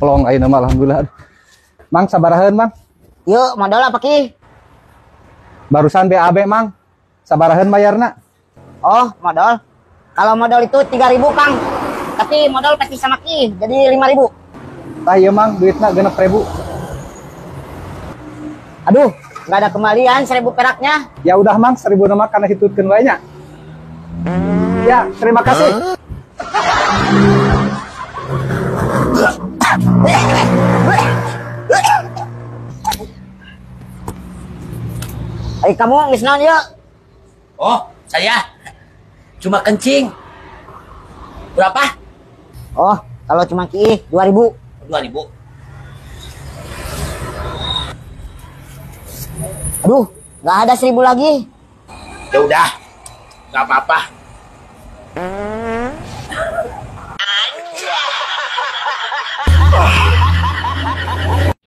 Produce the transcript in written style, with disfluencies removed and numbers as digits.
Pelong ayeuna mah alhamdulillah. Mang sabaraheun, Mang? Yuk, modal apa Ki? Barusan BAB, Mang. Sabaraheun bayarna? Oh, modal. Kalau modal itu 3.000, Kang. Tapi modal pasti sama Ki, jadi 5.000. Tah ieu, Mang, duitna 6.000. Aduh, nggak ada kembalian 1.000 peraknya. Ya udah, Mang, 1.000 mah kana hitutkeun wae nya. Ya, terima kasih. Ayo kamu geus naon yuk? Oh, saya cuma kencing. Berapa? Oh, kalau cuma Ki 2.000. 2.000. Aduh, nggak ada 1.000 lagi. Ya udah, nggak apa-apa.